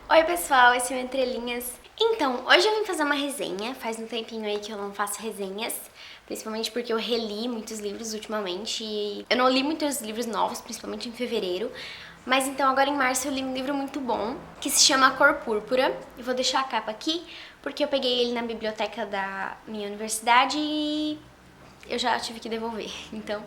Oi pessoal, esse é o Entre Linhas. Então, hoje eu vim fazer uma resenha, faz um tempinho aí que eu não faço resenhas, principalmente porque eu reli muitos livros ultimamente e eu não li muitos livros novos, principalmente em fevereiro, mas então agora em março eu li um livro muito bom, que se chama A Cor Púrpura. Eu vou deixar a capa aqui, porque eu peguei ele na biblioteca da minha universidade e eu já tive que devolver. Então,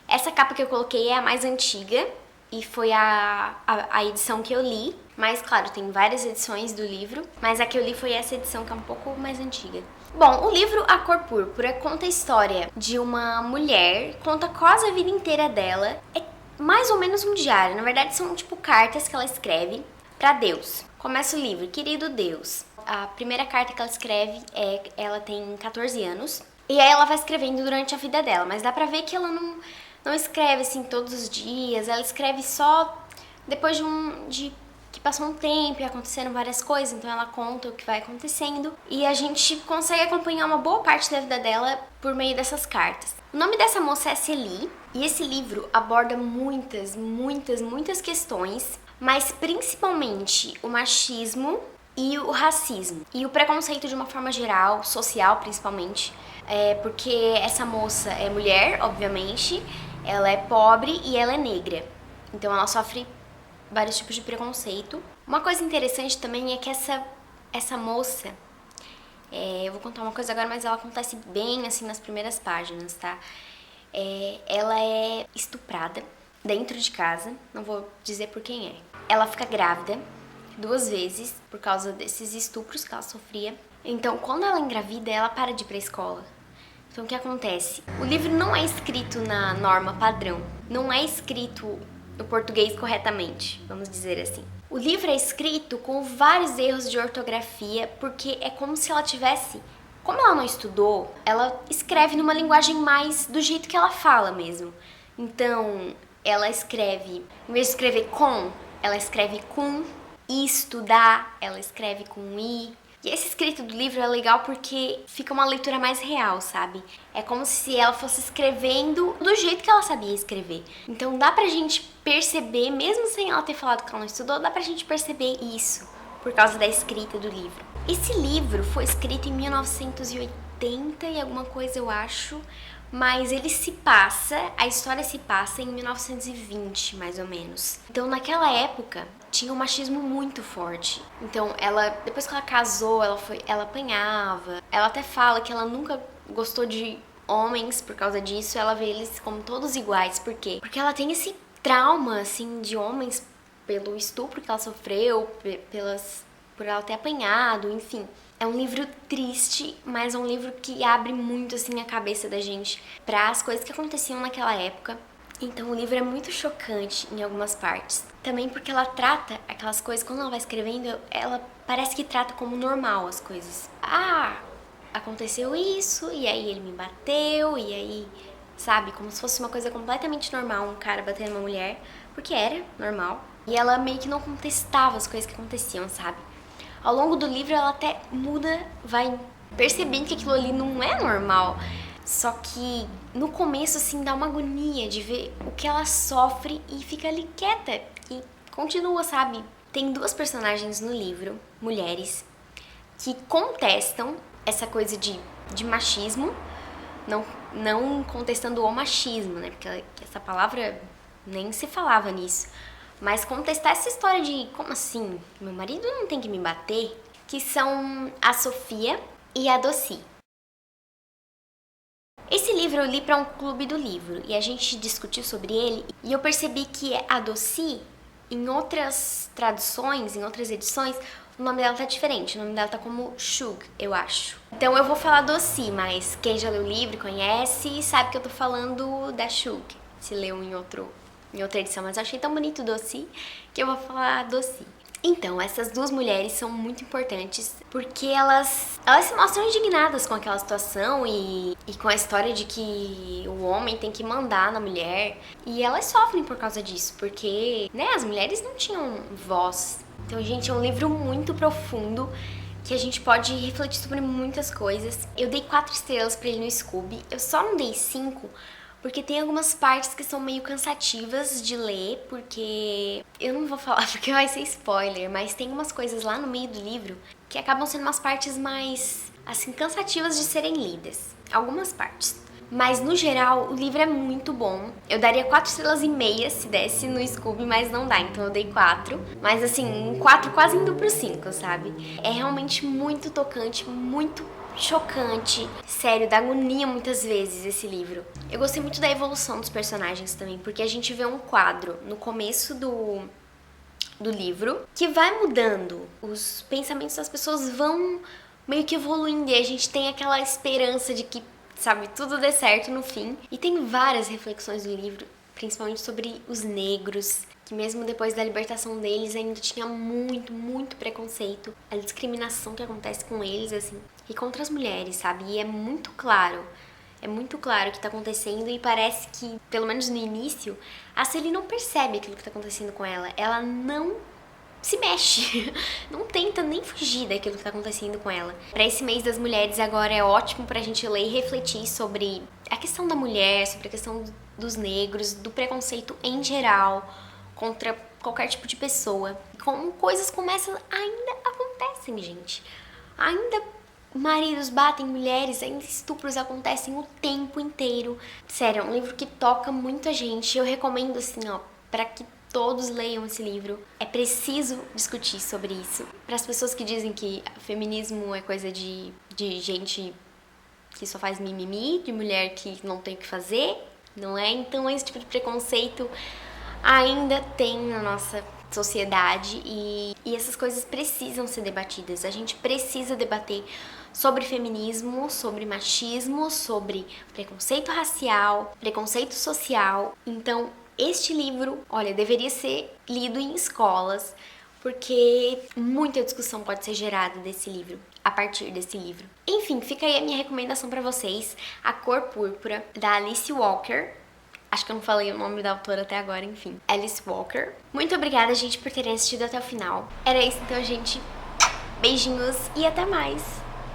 essa capa que eu coloquei é a mais antiga e foi a edição que eu li. Mas, claro, tem várias edições do livro, mas a que eu li foi essa edição que é um pouco mais antiga. Bom, o livro A Cor Púrpura conta a história de uma mulher, conta quase a vida inteira dela. É mais ou menos um diário, na verdade são tipo cartas que ela escreve pra Deus. Começa o livro: Querido Deus. A primeira carta que ela escreve ela tem 14 anos. E aí ela vai escrevendo durante a vida dela, mas dá pra ver que ela não escreve assim todos os dias, ela escreve só depois de que passou um tempo e aconteceram várias coisas, então ela conta o que vai acontecendo e a gente consegue acompanhar uma boa parte da vida dela por meio dessas cartas. O nome dessa moça é Celie e esse livro aborda muitas questões, mas principalmente o machismo e o racismo e o preconceito de uma forma geral, social principalmente, porque essa moça é mulher, obviamente, ela é pobre e ela é negra, então ela sofre vários tipos de preconceito. Uma coisa interessante também é que essa moça, eu vou contar uma coisa agora, mas ela acontece bem assim nas primeiras páginas, tá? Ela é estuprada dentro de casa, não vou dizer por quem é. Ela fica grávida 2 vezes por causa desses estupros que ela sofria. Então, quando ela engravida, ela para de ir pra escola. Então, o que acontece? O livro não é escrito na norma padrão, não é escrito no português corretamente, vamos dizer assim. O livro é escrito com vários erros de ortografia, porque é como se ela tivesse... Como ela não estudou, ela escreve numa linguagem mais do jeito que ela fala mesmo. Então, ela escreve, em vez de escrever com, ela escreve com. E estudar, ela escreve com i. E esse escrito do livro é legal porque fica uma leitura mais real, sabe? É como se ela fosse escrevendo do jeito que ela sabia escrever. Então dá pra gente perceber, mesmo sem ela ter falado que ela não estudou, dá pra gente perceber isso por causa da escrita do livro. Esse livro foi escrito em 1980 e alguma coisa, eu acho, mas a história se passa em 1920, mais ou menos. Então naquela época tinha um machismo muito forte. Então ela, depois que ela casou, ela apanhava. Ela até fala que ela nunca gostou de homens por causa disso, ela vê eles como todos iguais. Por quê? Porque ela tem esse trauma assim de homens pelo estupro que ela sofreu, por ela ter apanhado, enfim. É um livro triste, mas é um livro que abre muito assim a cabeça da gente para as coisas que aconteciam naquela época. Então o livro é muito chocante em algumas partes. Também porque ela trata aquelas coisas, quando ela vai escrevendo, ela parece que trata como normal as coisas. Ah, aconteceu isso, e aí ele me bateu, e aí, sabe, como se fosse uma coisa completamente normal, um cara batendo uma mulher, porque era normal. E ela meio que não contestava as coisas que aconteciam, sabe? Ao longo do livro ela até muda, vai percebendo que aquilo ali não é normal. Só que no começo, assim, dá uma agonia de ver o que ela sofre e fica ali quieta e continua, sabe? Tem 2 personagens no livro, mulheres, que contestam essa coisa de machismo, não contestando o machismo, né? Porque essa palavra nem se falava nisso. Mas contestar essa história de, como assim? Meu marido não tem que me bater? Que são a Sofia e a Doci. Esse livro eu li para um clube do livro e a gente discutiu sobre ele e eu percebi que a Doci, em outras traduções, em outras edições, o nome dela tá diferente. O nome dela tá como Shug, eu acho. Então eu vou falar Doci, mas quem já leu o livro, conhece, sabe que eu tô falando da Shug, se leu em outra edição. Mas eu achei tão bonito Doci que eu vou falar Doci. Então, essas 2 mulheres são muito importantes porque elas se mostram indignadas com aquela situação e com a história de que o homem tem que mandar na mulher. E elas sofrem por causa disso, porque, né, as mulheres não tinham voz. Então, gente, é um livro muito profundo que a gente pode refletir sobre muitas coisas. Eu dei 4 estrelas pra ele no Scooby. Eu só não dei 5 porque tem algumas partes que são meio cansativas de ler, porque eu não vou falar porque vai ser spoiler, mas tem umas coisas lá no meio do livro que acabam sendo umas partes mais, assim, cansativas de serem lidas. Algumas partes. Mas, no geral, o livro é muito bom. Eu daria 4,5 estrelas se desse no Scooby, mas não dá, então eu dei 4. Mas, assim, um 4 quase indo pro 5, sabe? É realmente muito tocante, muito chocante. Sério, dá agonia muitas vezes esse livro. Eu gostei muito da evolução dos personagens também, porque a gente vê um quadro no começo do livro que vai mudando. Os pensamentos das pessoas vão meio que evoluindo e a gente tem aquela esperança de que, sabe, tudo dê certo no fim. E tem várias reflexões no livro, principalmente sobre os negros, que mesmo depois da libertação deles ainda tinha muito preconceito, a discriminação que acontece com eles, assim, e contra as mulheres, sabe? E é muito claro o que tá acontecendo e parece que, pelo menos no início, a Celie não percebe aquilo que tá acontecendo com ela. Ela não se mexe, não tenta nem fugir daquilo que tá acontecendo com ela. Pra esse mês das mulheres agora é ótimo pra gente ler e refletir sobre a questão da mulher, sobre a questão dos negros, do preconceito em geral contra qualquer tipo de pessoa. Como coisas como essas ainda acontecem, gente. Ainda maridos batem mulheres, ainda estupros acontecem o tempo inteiro. Sério, é um livro que toca muito a gente. Eu recomendo, assim, ó, pra que todos leiam esse livro. É preciso discutir sobre isso. Para as pessoas que dizem que feminismo é coisa de gente que só faz mimimi, de mulher que não tem o que fazer, não é? Então esse tipo de preconceito ainda tem na nossa sociedade e essas coisas precisam ser debatidas. A gente precisa debater sobre feminismo, sobre machismo, sobre preconceito racial, preconceito social. Então, este livro, olha, deveria ser lido em escolas, porque muita discussão pode ser gerada desse livro, a partir desse livro. Enfim, fica aí a minha recomendação pra vocês, A Cor Púrpura, da Alice Walker. Acho que eu não falei o nome da autora até agora, enfim. Alice Walker. Muito obrigada, gente, por terem assistido até o final. Era isso então, gente. Beijinhos e até mais!